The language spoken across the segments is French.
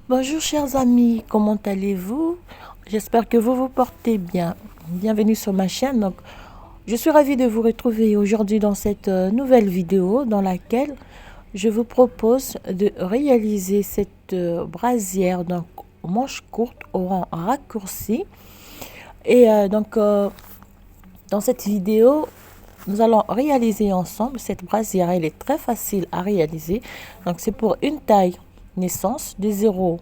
Bonjour chers amis, comment allez-vous? J'espère que vous vous portez bien. Bienvenue sur ma chaîne. Je suis ravie de vous retrouver aujourd'hui dans cette nouvelle vidéo dans laquelle je vous propose de réaliser cette brasière donc manche courte au rang raccourci. Et dans cette vidéo, nous allons réaliser ensemble cette brasière. Elle est très facile à réaliser. Donc c'est pour une taille naissance de 0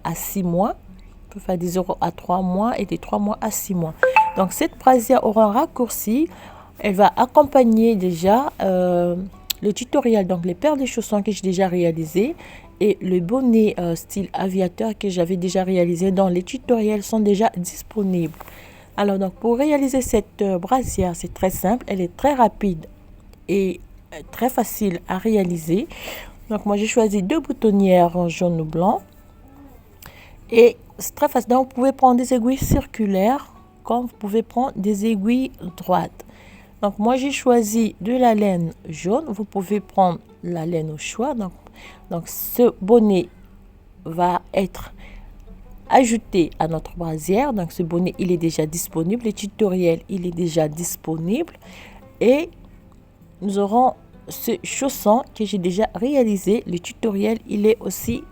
à 6 mois. On peut faire des 0 à 3 mois et des 3 mois à 6 mois. Donc cette brasière aura un raccourci. Elle va accompagner déjà le tutoriel, donc les paires de chaussons que j'ai déjà réalisé et le bonnet style aviateur que j'avais déjà réalisé. Dans les tutoriels sont déjà disponibles. Alors donc pour réaliser cette brasière, c'est très simple, elle est très rapide et très facile à réaliser. Donc moi j'ai choisi deux boutonnières en jaune ou blanc et c'est très facile. Donc vous pouvez prendre des aiguilles circulaires comme vous pouvez prendre des aiguilles droites. Donc moi j'ai choisi de la laine jaune, vous pouvez prendre la laine au choix. Donc ce bonnet va être ajouter à notre brasière. Donc ce bonnet il est déjà disponible, le tutoriel il est déjà disponible et nous aurons ce chausson que j'ai déjà réalisé, le tutoriel il est aussi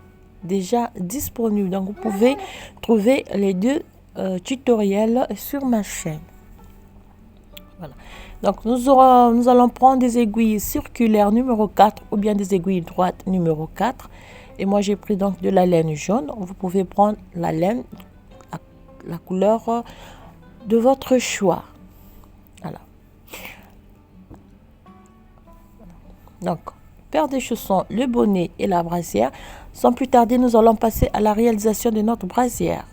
déjà disponible. Donc vous pouvez trouver les deux tutoriels sur ma chaîne. Voilà. Donc nous allons prendre des aiguilles circulaires numéro 4 ou bien des aiguilles droites numéro 4. Et moi, j'ai pris donc de la laine jaune. Vous pouvez prendre la laine, la couleur de votre choix. Voilà. Donc, paire de chaussons, le bonnet et la brasière. Sans plus tarder, nous allons passer à la réalisation de notre brasière.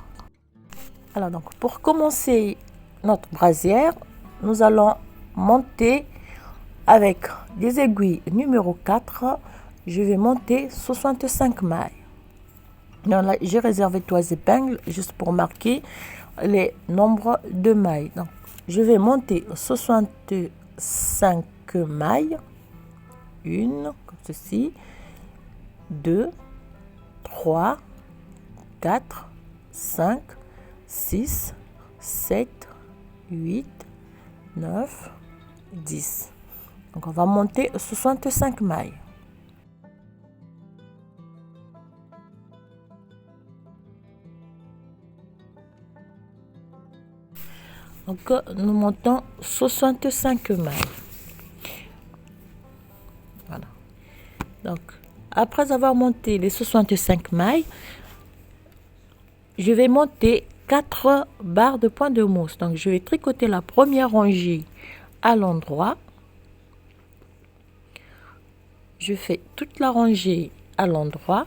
Alors, donc, pour commencer notre brasière, nous allons monter avec des aiguilles numéro 4. Je vais monter 65 mailles. Là, j'ai réservé 3 épingles juste pour marquer les nombres de mailles. Donc, je vais monter 65 mailles. Une, comme ceci. 2, 3, 4, 5, 6, 7, 8, 9, 10. Donc, on va monter 65 mailles. Donc, nous montons 65 mailles. Voilà. Donc, après avoir monté les 65 mailles, je vais monter 4 barres de point de mousse. Donc, je vais tricoter la première rangée à l'endroit. Je fais toute la rangée à l'endroit.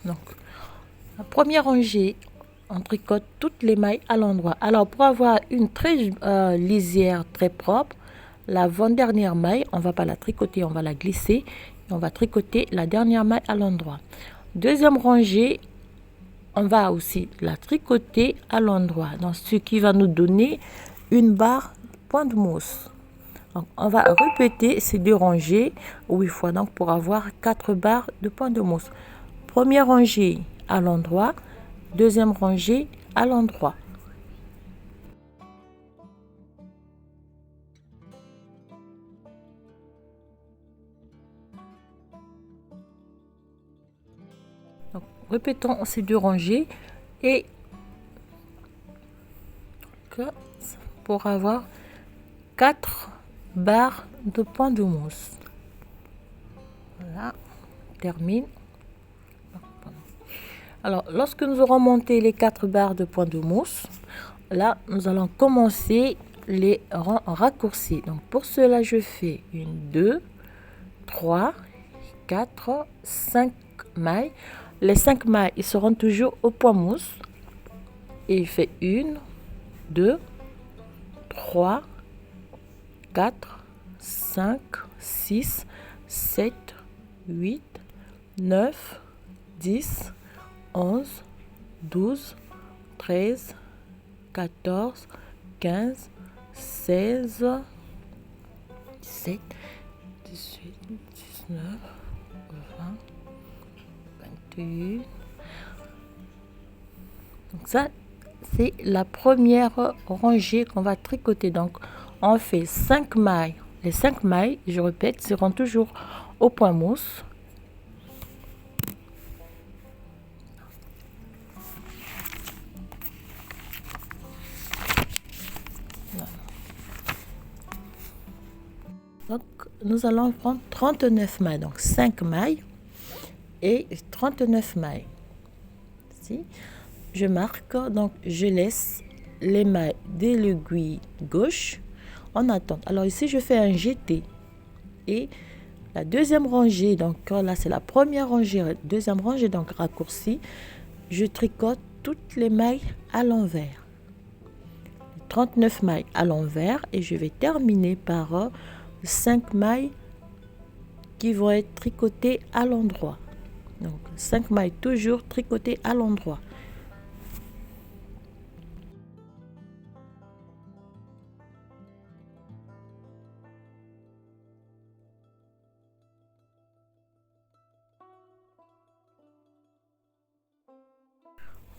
Donc, la première rangée, on tricote toutes les mailles à l'endroit. Alors, pour avoir une très lisière, très propre, l'avant-dernière maille, on ne va pas la tricoter, on va la glisser. Et on va tricoter la dernière maille à l'endroit. Deuxième rangée, on va aussi la tricoter à l'endroit. Donc, ce qui va nous donner une barre point de mousse. Donc, on va répéter ces deux rangées 8 fois donc pour avoir 4 barres de point de mousse. Première rangée à l'endroit, deuxième rangée à l'endroit. Donc, répétons ces deux rangées et pour avoir 4 barres de point de mousse. Voilà, on termine. Alors, lorsque nous aurons monté les 4 barres de point de mousse, là, nous allons commencer les rangs raccourcis. Donc, pour cela, je fais 1, 2, 3, 4, 5 mailles. Les 5 mailles, ils seront toujours au point mousse. Et il fait 1, 2, 3, 4, 5, 6, 7, 8, 9, 10, 11, 12, 13, 14, 15, 16, 17, 18, 19, 20, 21. Donc ça, c'est la première rangée qu'on va tricoter. Donc, on fait 5 mailles. Les 5 mailles, je répète, seront toujours au point mousse. Donc, nous allons prendre 39 mailles. Donc, 5 mailles et 39 mailles. Ici, je marque, donc je laisse les mailles de l'aiguille gauche en attente. Alors ici, je fais un jeté. Et la deuxième rangée, donc là, c'est la première rangée, deuxième rangée, donc raccourci. Je tricote toutes les mailles à l'envers. 39 mailles à l'envers et je vais terminer par 5 mailles qui vont être tricotées à l'endroit. Donc 5 mailles toujours tricotées à l'endroit.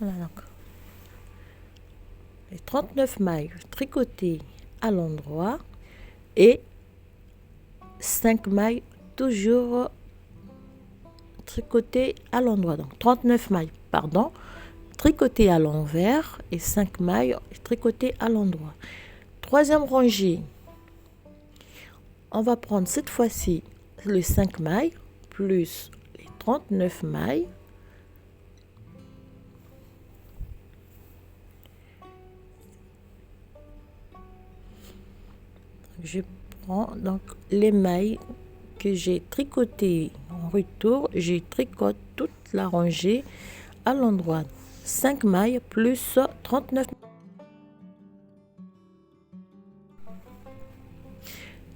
Voilà, donc les 39 mailles tricotées à l'endroit et 5 mailles toujours tricotées à l'endroit. Donc 39 mailles, pardon, tricotées à l'envers et 5 mailles tricotées à l'endroit. Troisième rangée, on va prendre cette fois-ci les 5 mailles plus les 39 mailles. Je prends donc les mailles que j'ai tricotées en retour, je tricote toute la rangée à l'endroit. 5 mailles plus 39.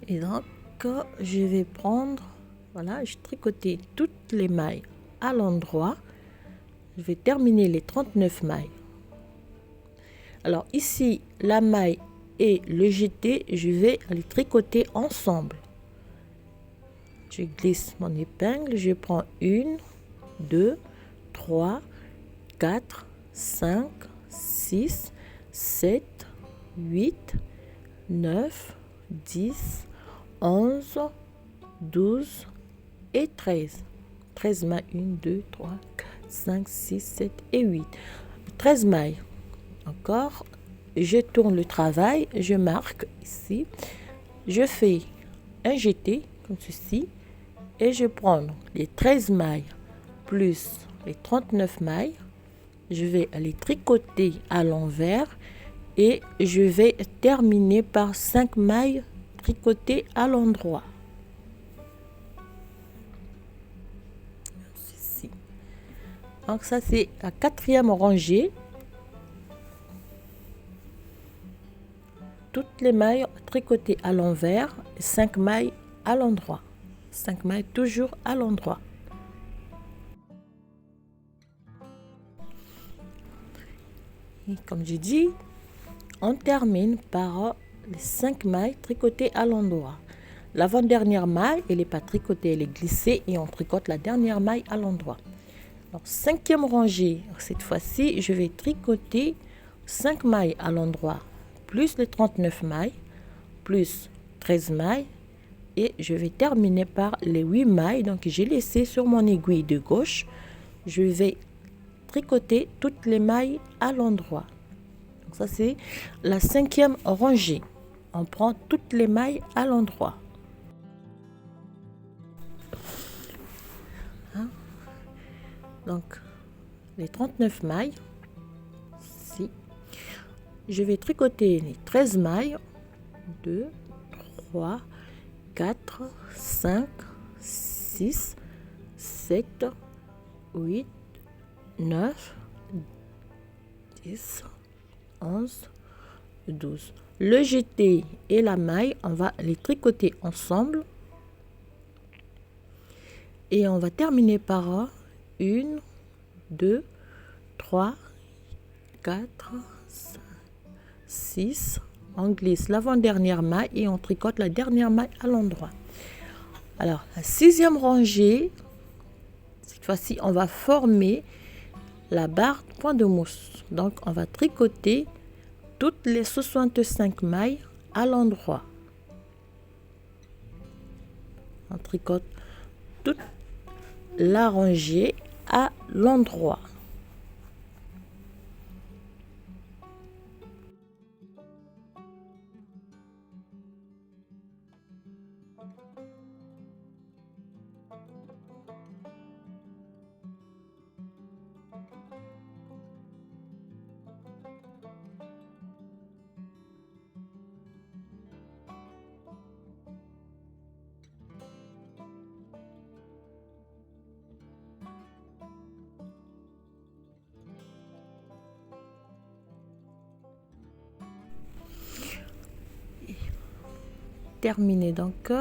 Et donc, je vais prendre, voilà, je tricote toutes les mailles à l'endroit. Je vais terminer les 39 mailles. Alors ici, la maille et le jeté, je vais les tricoter ensemble. Je glisse mon épingle, je prends 1, 2, 3, 4, 5, 6, 7, 8, 9, 10, 11, 12 et 13. 13 mailles, 1, 2, 3, 4, 5, 6, 7 et 8. 13 mailles. Encore, je tourne le travail, je marque ici, je fais un jeté comme ceci et je prends les 13 mailles plus les 39 mailles, je vais les tricoter à l'envers et je vais terminer par 5 mailles tricotées à l'endroit. Ceci. Donc ça c'est la quatrième rangée. Toutes les mailles tricotées à l'envers, 5 mailles à l'endroit. 5 mailles toujours à l'endroit. Et comme j'ai dit, on termine par les 5 mailles tricotées à l'endroit. L'avant-dernière maille, elle n'est pas tricotée, elle est glissée et on tricote la dernière maille à l'endroit. Alors, cinquième rangée, cette fois-ci, je vais tricoter 5 mailles à l'endroit, plus les 39 mailles, plus 13 mailles, et je vais terminer par les 8 mailles. Donc, j'ai laissé sur mon aiguille de gauche, je vais tricoter toutes les mailles à l'endroit. Donc, ça, c'est la cinquième rangée. On prend toutes les mailles à l'endroit. Donc, les 39 mailles, ici, je vais tricoter les 13 mailles, 2, 3, 4, 5, 6, 7, 8, 9, 10, 11, 12. Le jeté et la maille, on va les tricoter ensemble. Et on va terminer par 1, 2, 3, 4, 5, 6. On glisse l'avant-dernière maille et on tricote la dernière maille à l'endroit. Alors, la 6e rangée, cette fois-ci, on va former la barre point de mousse. Donc, on va tricoter toutes les 65 mailles à l'endroit. On tricote toute la rangée à l'endroit. Terminé donc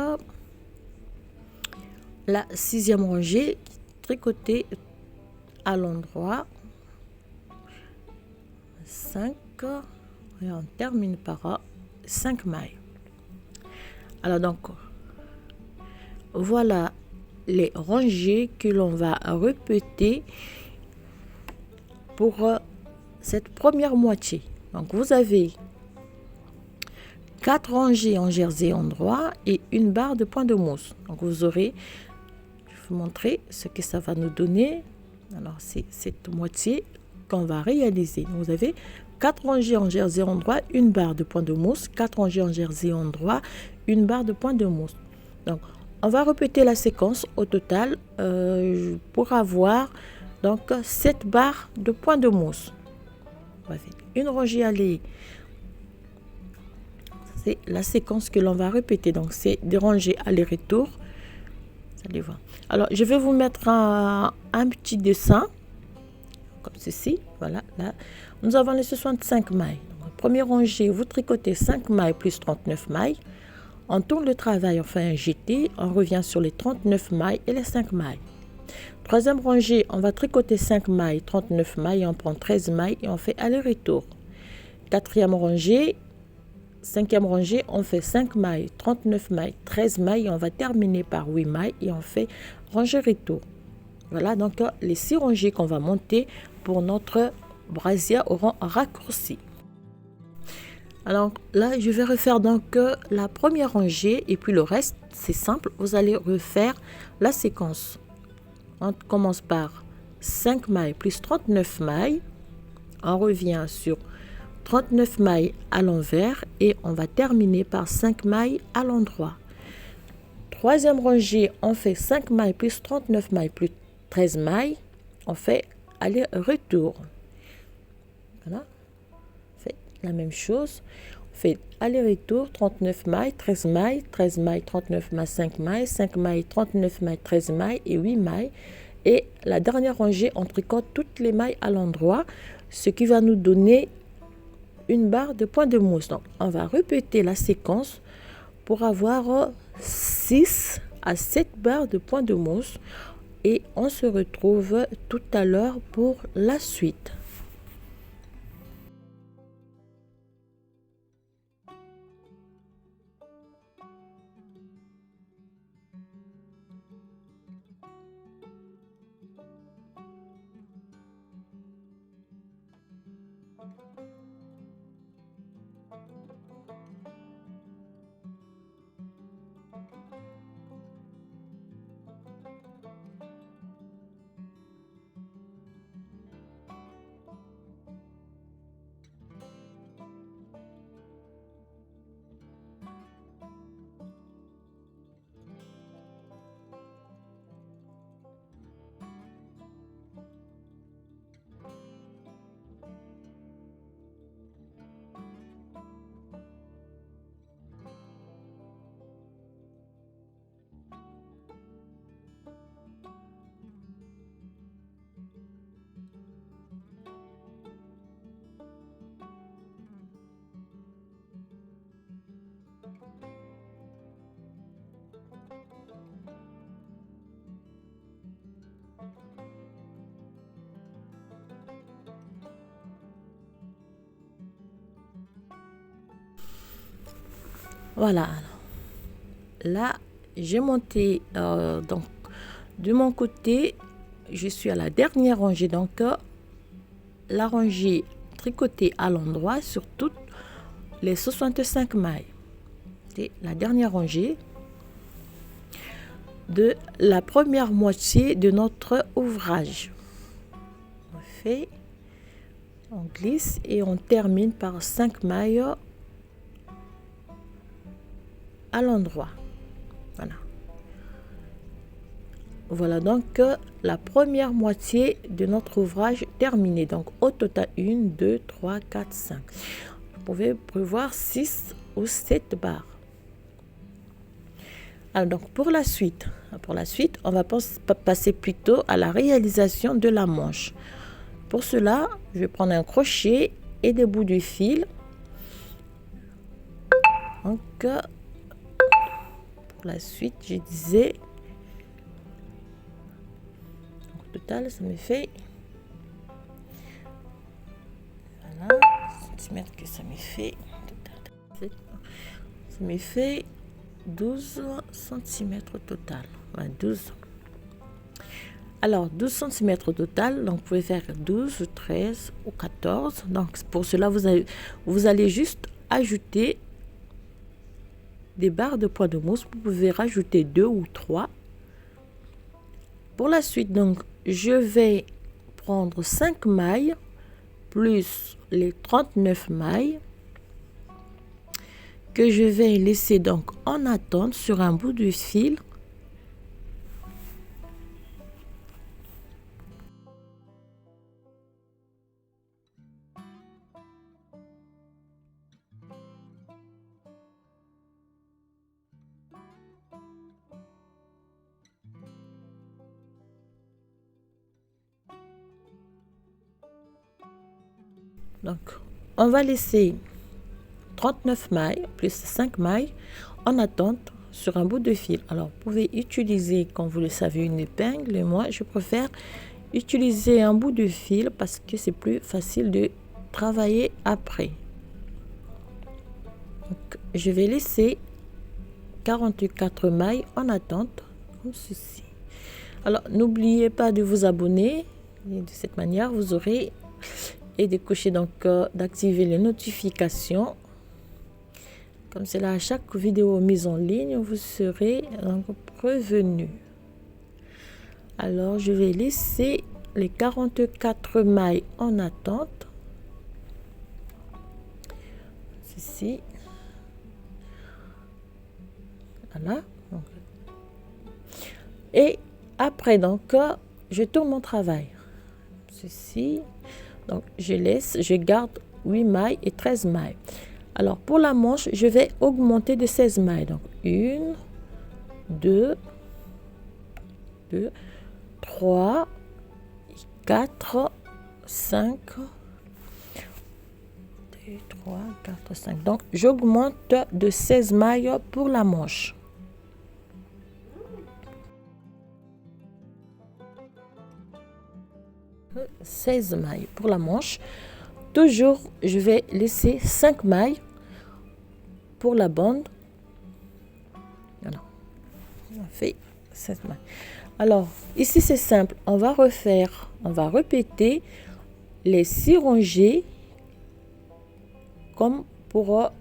la 6e rangée, tricotée à l'endroit, 5 et on termine par 5 mailles. Alors donc voilà les rangées que l'on va répéter pour cette première moitié. Donc vous avez 4 rangées en jersey endroit et une barre de point de mousse. Donc vous aurez, je vais vous montrer ce que ça va nous donner. Alors c'est cette moitié qu'on va réaliser. Vous avez 4 rangées en jersey endroit, une barre de point de mousse, 4 rangées en jersey endroit, une barre de point de mousse. Donc on va répéter la séquence au total pour avoir donc 7 barres de point de mousse. On va faire une rangée allée. C'est la séquence que l'on va répéter. Donc, c'est des rangées aller-retour. Vous allez voir. Alors, je vais vous mettre un petit dessin. Comme ceci. Voilà. Là, nous avons les 65 mailles. Donc, première rangée, vous tricotez 5 mailles plus 39 mailles. On tourne le travail, on fait un jeté. On revient sur les 39 mailles et les 5 mailles. Troisième rangée, on va tricoter 5 mailles, 39 mailles. On prend 13 mailles et on fait aller-retour. Quatrième rangée. 5e rangée, on fait 5 mailles, 39 mailles, 13 mailles et on va terminer par 8 mailles et on fait rangée retour. Voilà donc les 6 rangées qu'on va monter pour notre brassière au rang raccourci. Alors là, je vais refaire donc la première rangée et puis le reste, c'est simple, vous allez refaire la séquence. On commence par 5 mailles plus 39 mailles, on revient sur 39 mailles à l'envers et on va terminer par 5 mailles à l'endroit. Troisième rangée, on fait 5 mailles plus 39 mailles plus 13 mailles. On fait aller-retour. Voilà. On fait la même chose. On fait aller-retour, 39 mailles, 13 mailles, 13 mailles, 39 mailles, 5 mailles, 5 mailles, 39 mailles, 13 mailles et 8 mailles. Et la dernière rangée, on tricote toutes les mailles à l'endroit, ce qui va nous donner une barre de point de mousse. Donc, on va répéter la séquence pour avoir 6 à 7 barres de point de mousse et on se retrouve tout à l'heure pour la suite. Voilà, là j'ai monté donc de mon côté, je suis à la dernière rangée, donc la rangée tricotée à l'endroit sur toutes les 65 mailles. C'est la dernière rangée de la première moitié de notre ouvrage. On fait, on glisse et on termine par 5 mailles à l'endroit. Voilà. Voilà donc la première moitié de notre ouvrage terminée. Donc au total 1, 2, 3, 4, 5. Vous pouvez prévoir 6 ou 7 barres. Alors donc pour la suite, on va passer plutôt à la réalisation de la manche. Pour cela, je vais prendre un crochet et des bouts de fil. Donc pour la suite, je disais au total, ça me fait voilà centimètres que ça me fait. Ça me fait 12 cm total. Voilà, 12. Alors 12 cm total, donc vous pouvez faire 12, 13 ou 14. Donc pour cela, vous allez juste ajouter des barres de poids de mousse. Vous pouvez rajouter 2 ou 3. Pour la suite, donc je vais prendre 5 mailles plus les 39 mailles que je vais laisser donc en attente sur un bout de fil. Donc, on va laisser 39 mailles plus 5 mailles en attente sur un bout de fil. Alors, vous pouvez utiliser, comme vous le savez, une épingle. Et moi, je préfère utiliser un bout de fil parce que c'est plus facile de travailler après. Donc, je vais laisser 44 mailles en attente, comme ceci. Alors, n'oubliez pas de vous abonner. Et de cette manière, vous aurez et de cocher donc d'activer les notifications. Comme cela, à chaque vidéo mise en ligne, vous serez donc prévenu. Alors, je vais laisser les 44 mailles en attente. Ceci. Voilà. Et après, donc, je tourne mon travail. Ceci. Donc, je garde 8 mailles et 13 mailles. Alors, pour la manche, je vais augmenter de 16 mailles. Donc, 1, 2, 3, 4, 5, 2, 3, 4, 5. Donc, j'augmente de 16 mailles pour la manche. « 16 mailles pour la manche. Toujours, je vais laisser 5 mailles pour la bande. Voilà. On fait 16 mailles. Alors, ici, c'est simple. On va répéter les 6 rangées comme pour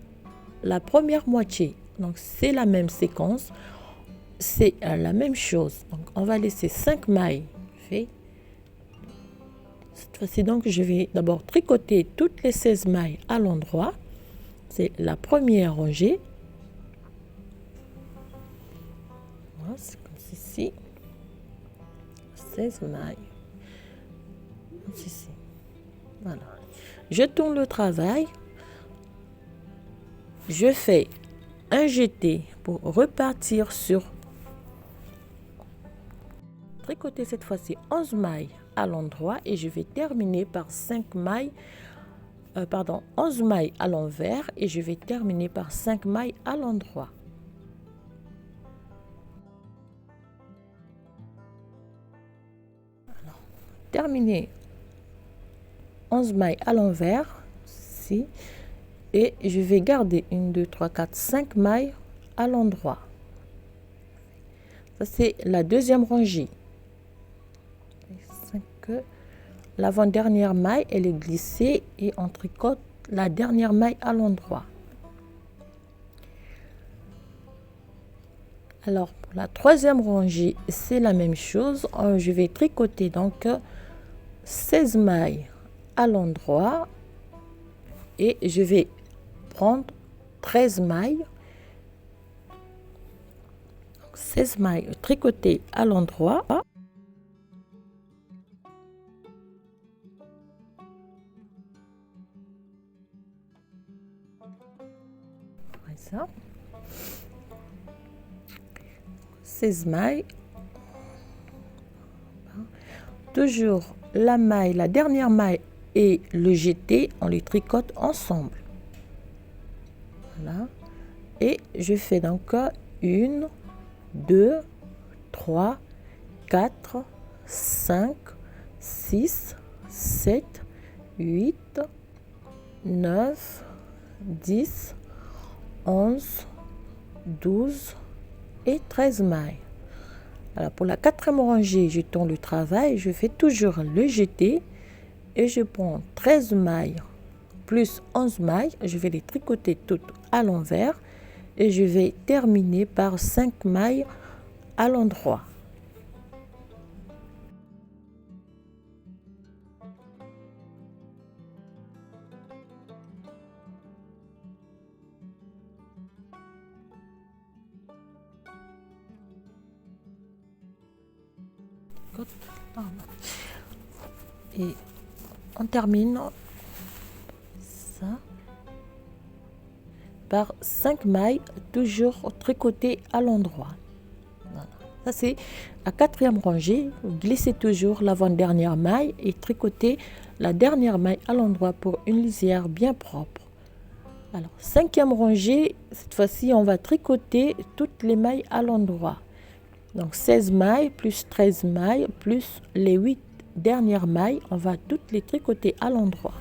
la première moitié. Donc, c'est la même séquence. C'est la même chose. Donc, on va laisser 5 mailles. Cette fois-ci, donc, je vais d'abord tricoter toutes les 16 mailles à l'endroit. C'est la première rangée. Voilà, c'est comme ceci. 16 mailles. Ceci. Voilà. Je tourne le travail. Je fais un jeté pour repartir sur tricoter cette fois-ci 11 mailles à l'endroit et je vais terminer par 5 mailles 11 mailles à l'envers et je vais terminer par 5 mailles à l'endroit. Terminer 11 mailles à l'envers, ici, et je vais garder 1, 2, 3, 4, 5 mailles à l'endroit. Ça, c'est la deuxième rangée. L'avant-dernière maille, elle est glissée et on tricote la dernière maille à l'endroit. Alors, pour la troisième rangée, c'est la même chose. Je vais tricoter donc 16 mailles à l'endroit et je vais prendre 13 mailles. 16 mailles tricotées à l'endroit. Ça. 16 mailles. Toujours la maille, la dernière maille et le jeté, on les tricote ensemble. Voilà. Et je fais donc 1, 2, 3, 4, 5, 6, 7, 8, 9, 10, 11, 12 et 13 mailles. Alors pour la quatrième rangée, je tourne le travail, je fais toujours le jeté et je prends 13 mailles plus 11 mailles, je vais les tricoter toutes à l'envers et je vais terminer par 5 mailles à l'endroit. Et on termine ça par 5 mailles toujours tricotées à l'endroit. Voilà. Ça c'est la quatrième rangée. Vous glissez toujours l'avant-dernière maille et tricotez la dernière maille à l'endroit pour une lisière bien propre. Alors cinquième rangée, cette fois-ci on va tricoter toutes les mailles à l'endroit. Donc 16 mailles plus 13 mailles plus les 8 dernières mailles, on va toutes les tricoter à l'endroit.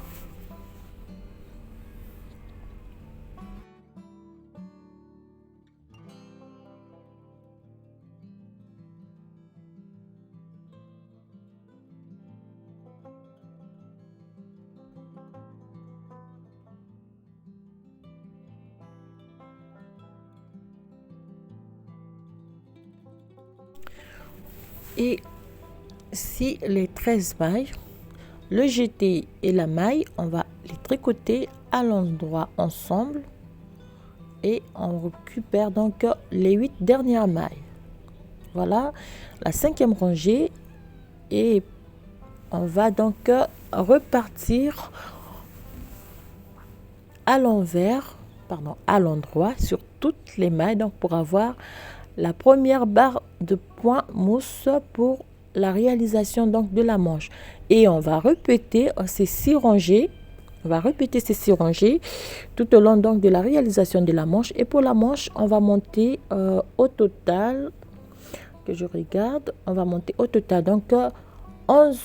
Et si les 13 mailles, le jeté et la maille, on va les tricoter à l'endroit ensemble et on récupère donc les 8 dernières mailles. Voilà la cinquième rangée et on va donc repartir à l'envers, pardon, à l'endroit sur toutes les mailles donc pour avoir la première barre de point mousse pour la réalisation donc de la manche. Et on va répéter ces 6 rangées. On va répéter ces 6 rangées tout au long donc de la réalisation de la manche. Et pour la manche, on va monter au total, que je regarde, on va monter au total donc 11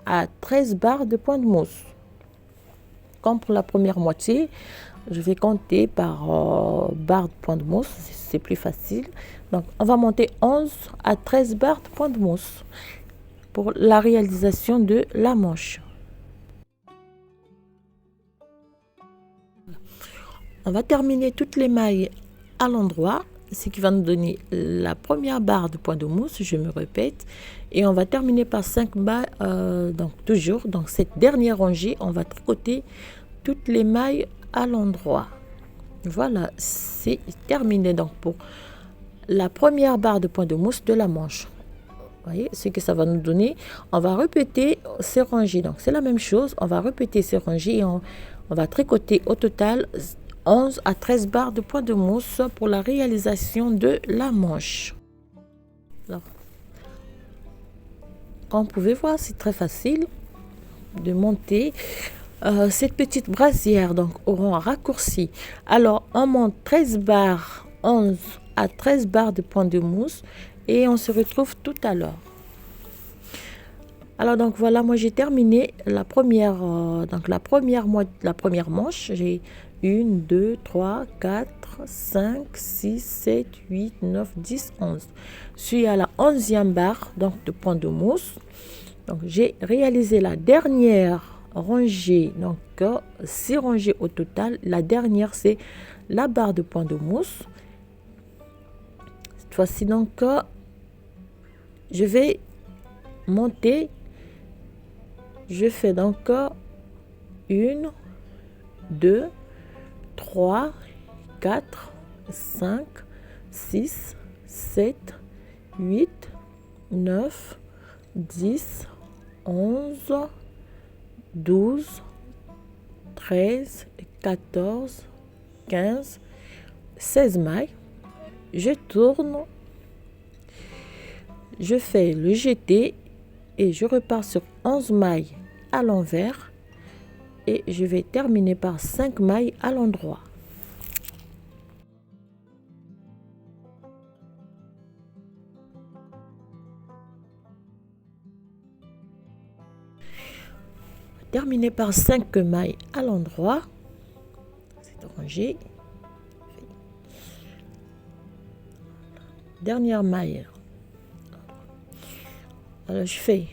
à 13 barres de point de mousse. Comme pour la première moitié, je vais compter par barre de point de mousse, c'est plus facile. Donc, on va monter 11 à 13 barres de point de mousse pour la réalisation de la manche. On va terminer toutes les mailles à l'endroit, ce qui va nous donner la première barre de point de mousse, je me répète. Et on va terminer par 5 barres, donc toujours, dans cette dernière rangée, on va tricoter toutes les mailles à l'endroit. Voilà, c'est terminé donc pour la première barre de point de mousse de la manche. Vous voyez ce que ça va nous donner. On va répéter ces rangées. Donc c'est la même chose. On va répéter ces rangées et on va tricoter au total 11 à 13 barres de point de mousse pour la réalisation de la manche. Alors, comme vous pouvez voir, c'est très facile de monter cette petite brassière donc au rang raccourci. Alors on monte 13 barres, 11 à 13 barres de point de mousse et on se retrouve tout à l'heure. Alors donc voilà, moi j'ai terminé la première, la première manche. J'ai 1, 2, 3, 4, 5, 6, 7, 8, 9, 10, 11. Je suis à la 11e barre donc de point de mousse. Donc j'ai réalisé la dernière rangée, donc 6 rangées au total. La dernière c'est la barre de point de mousse. Cette fois-ci donc je vais monter. Je fais donc 1, 2, 3, 4, 5, 6, 7, 8, 9, 10, 11, 12, 13, 14, 15, 16 mailles. Je tourne, je fais le jeté et je repars sur 11 mailles à l'envers et je vais terminer par 5 mailles à l'endroit. Terminer par 5 mailles à l'endroit. C'est rangé. Dernière maille. Alors je fais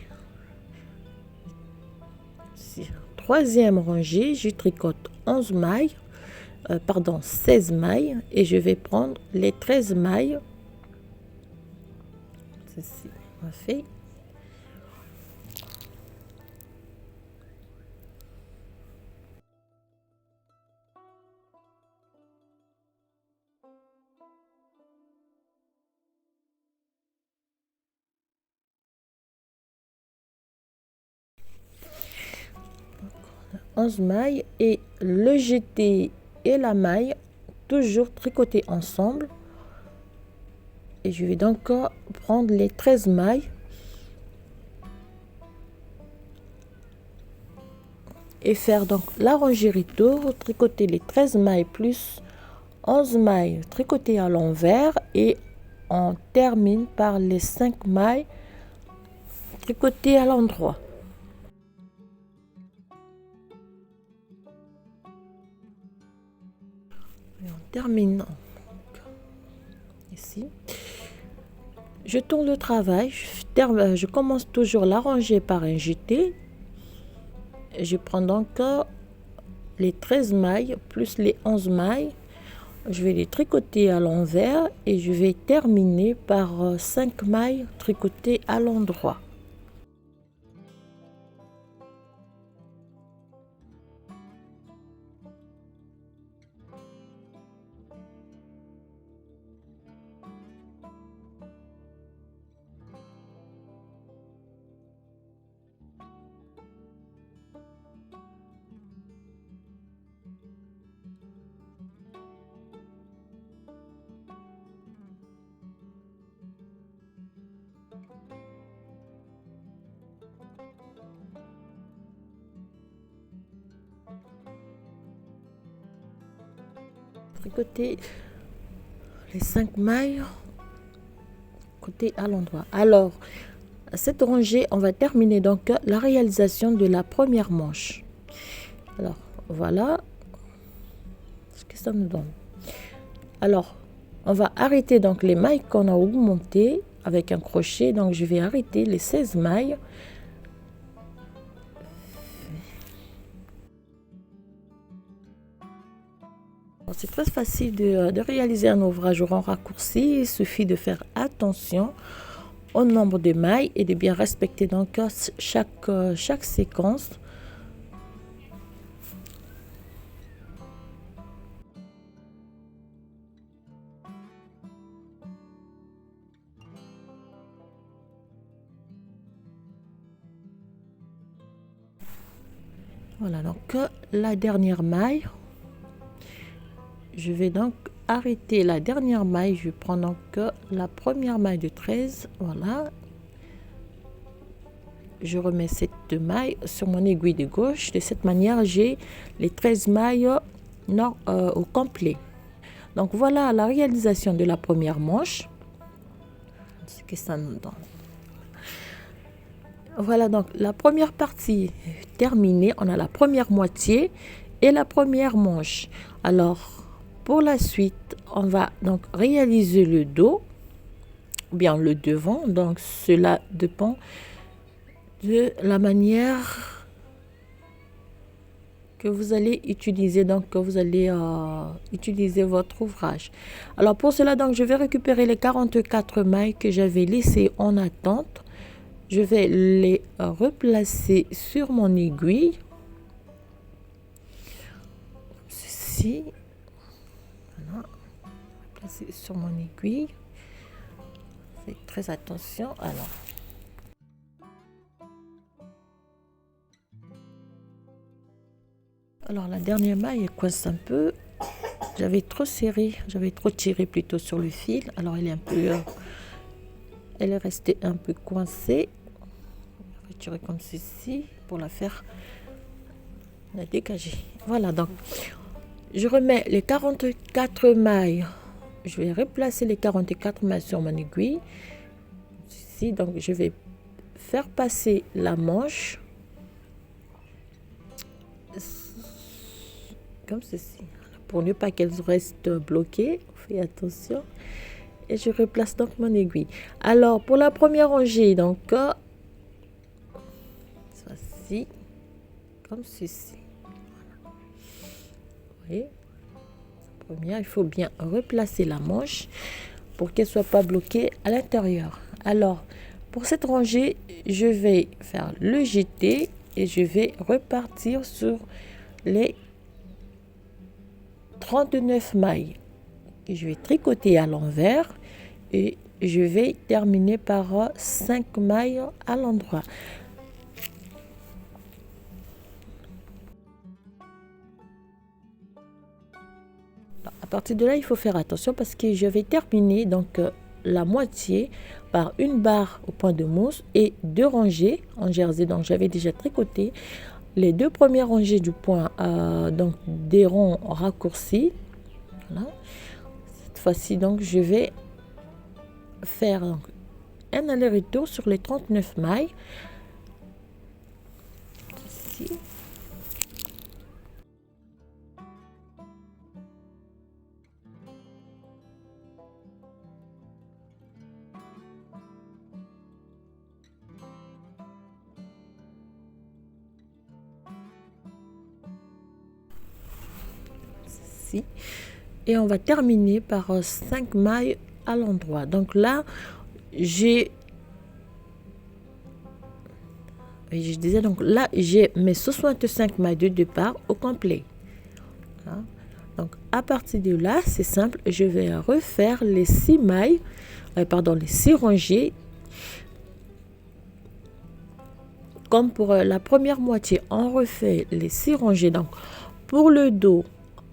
troisième rangée, je tricote 11 mailles, 16 mailles et je vais prendre les 13 mailles. Ceci on fait. Donc, 11 mailles et le jeté et la maille toujours tricoter ensemble. Et je vais donc prendre les 13 mailles et faire donc la rangée retour, tricoter les 13 mailles plus 11 mailles tricotées à l'envers et on termine par les 5 mailles tricotées à l'endroit. Et on termine donc ici. Je tourne le travail, je commence toujours la rangée par un jeté. Je prends donc les 13 mailles plus les 11 mailles. Je vais les tricoter à l'envers et je vais terminer par 5 mailles tricotées à l'endroit. Tricoter les 5 mailles côté à l'endroit. Alors cette rangée on va terminer donc la réalisation de la première manche. Alors voilà ce que ça nous donne. Alors on va arrêter donc les mailles qu'on a augmentées avec un crochet. Donc je vais arrêter les 16 mailles. C'est très facile de réaliser un ouvrage au rang raccourci. Il suffit de faire attention au nombre de mailles et de bien respecter donc chaque séquence. Voilà donc la dernière maille. Je vais donc arrêter la dernière maille. Je prends donc la première maille de 13. Voilà. Je remets cette maille sur mon aiguille de gauche. De cette manière, j'ai les 13 mailles au complet. Donc voilà la réalisation de la première manche. Ce que ça nous donne. Voilà, donc la première partie terminée. On a la première moitié et la première manche. Alors, pour la suite, on va donc réaliser le dos, ou bien le devant. Donc, cela dépend de la manière que vous allez utiliser, donc que vous allez utiliser votre ouvrage. Alors, pour cela, donc, je vais récupérer les 44 mailles que j'avais laissées en attente. Je vais les replacer sur mon aiguille. Ceci. Voilà. Replacer sur mon aiguille. Faites très attention. Alors la dernière maille elle coince un peu. J'avais trop serré, j'avais trop tiré plutôt sur le fil. Alors elle est un peu, elle est restée un peu coincée. Je vais retirer comme ceci pour la faire la dégager. Voilà, donc je remets les 44 mailles. Je vais replacer les 44 mailles sur mon aiguille. Ici, donc je vais faire passer la manche comme ceci pour ne pas qu'elles restent bloquées. Faites attention. Et je replace donc mon aiguille. Alors pour la première rangée, donc voici comme ceci. Voilà. Vous voyez, première, il faut bien replacer la manche pour qu'elle soit pas bloquée à l'intérieur. Alors pour cette rangée, je vais faire le jeté et je vais repartir sur les 39 mailles. Et je vais tricoter à l'envers et je vais terminer par 5 mailles à l'endroit. À partir de là, il faut faire attention parce que je vais terminer donc la moitié par une barre au point de mousse et 2 rangées en jersey. Donc j'avais déjà tricoté les 2 premières rangées du point, donc des ronds raccourcis. Voilà. Cette fois-ci, donc je vais faire donc, un aller-retour sur les 39 mailles. Ici. Et on va terminer par 5 mailles à l'endroit. Donc là, je disais donc là, j'ai mes 65 mailles de départ au complet. Voilà. Donc à partir de là, c'est simple, je vais refaire les 6 mailles, les 6 rangées. Comme pour la première moitié, on refait les 6 rangées. Donc pour le dos,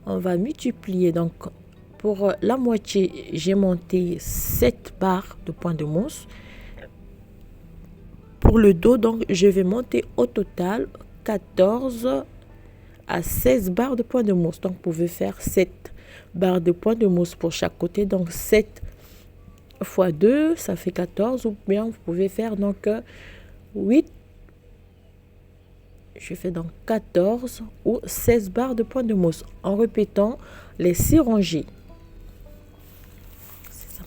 on va multiplier. Donc pour la moitié, j'ai monté 7 barres de point de mousse. Pour le dos, donc je vais monter au total 14 à 16 barres de point de mousse. Donc vous pouvez faire 7 barres de point de mousse pour chaque côté. Donc 7 fois 2, ça fait 14. Ou bien vous pouvez faire donc 8. Je fais donc 14 ou 16 barres de point de mousse en répétant les 6 rangées. C'est ça.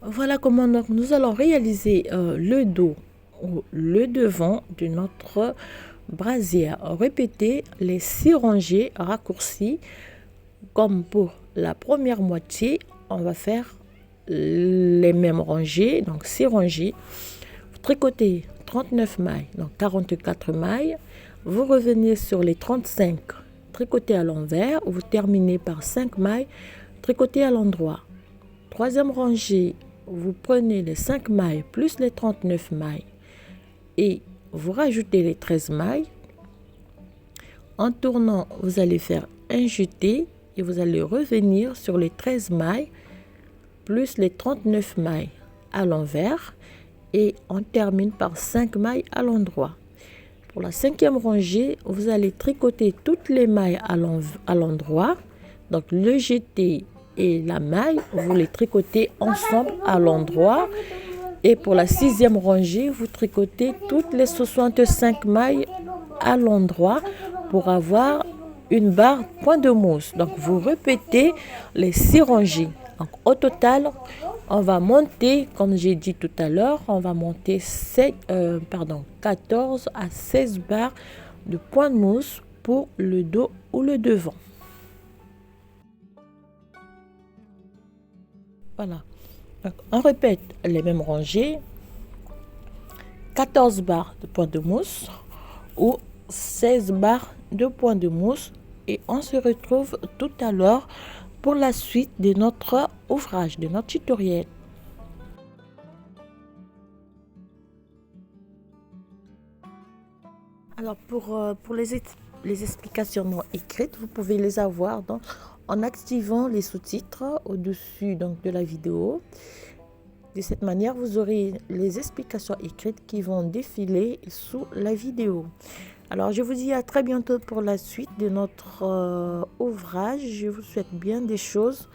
Voilà comment donc nous allons réaliser le dos ou le devant de notre brasière. Répétez les 6 rangées raccourcies comme pour la première moitié. On va faire les mêmes rangées, donc 6 rangées. Vous tricotez 39 mailles, donc 44 mailles. Vous revenez sur les 35, tricotez à l'envers. Vous terminez par 5 mailles, tricotez à l'endroit. Troisième rangée, vous prenez les 5 mailles plus les 39 mailles et vous rajoutez les 13 mailles. En tournant, vous allez faire un jeté et vous allez revenir sur les 13 mailles plus les 39 mailles à l'envers et on termine par 5 mailles à l'endroit. Pour la 5e rangée, vous allez tricoter toutes les mailles à l'endroit. Donc le jeté et la maille, vous les tricotez ensemble à l'endroit. Et pour la 6e rangée, vous tricotez toutes les 65 mailles à l'endroit pour avoir une barre point de mousse. Donc vous répétez les 6 rangées. Donc au total, on va monter, comme j'ai dit tout à l'heure, on va monter 14 à 16 barres de point de mousse pour le dos ou le devant. Voilà. Donc, on répète les mêmes rangées, 14 barres de point de mousse ou 16 barres de point de mousse, et on se retrouve tout à l'heure pour la suite de notre ouvrage, de notre tutoriel. Alors pour les explications non écrites, vous pouvez les avoir en activant les sous-titres au-dessus de la vidéo. De cette manière, vous aurez les explications écrites qui vont défiler sous la vidéo. Alors, je vous dis à très bientôt pour la suite de notre ouvrage. Je vous souhaite bien des choses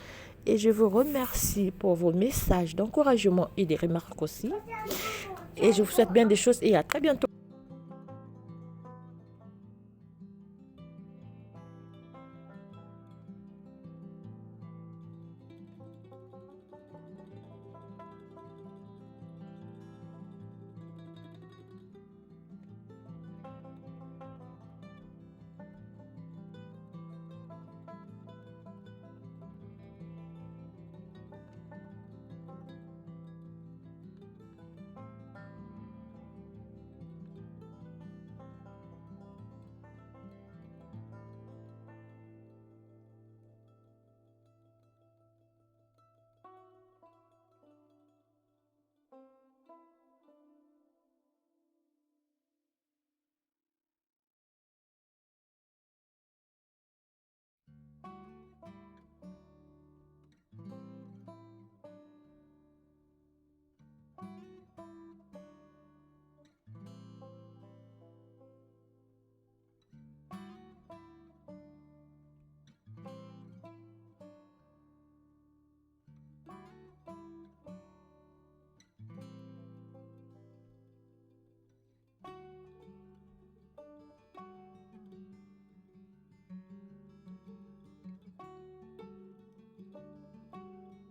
et je vous remercie pour vos messages d'encouragement et des remarques aussi. Et je vous souhaite bien des choses et à très bientôt.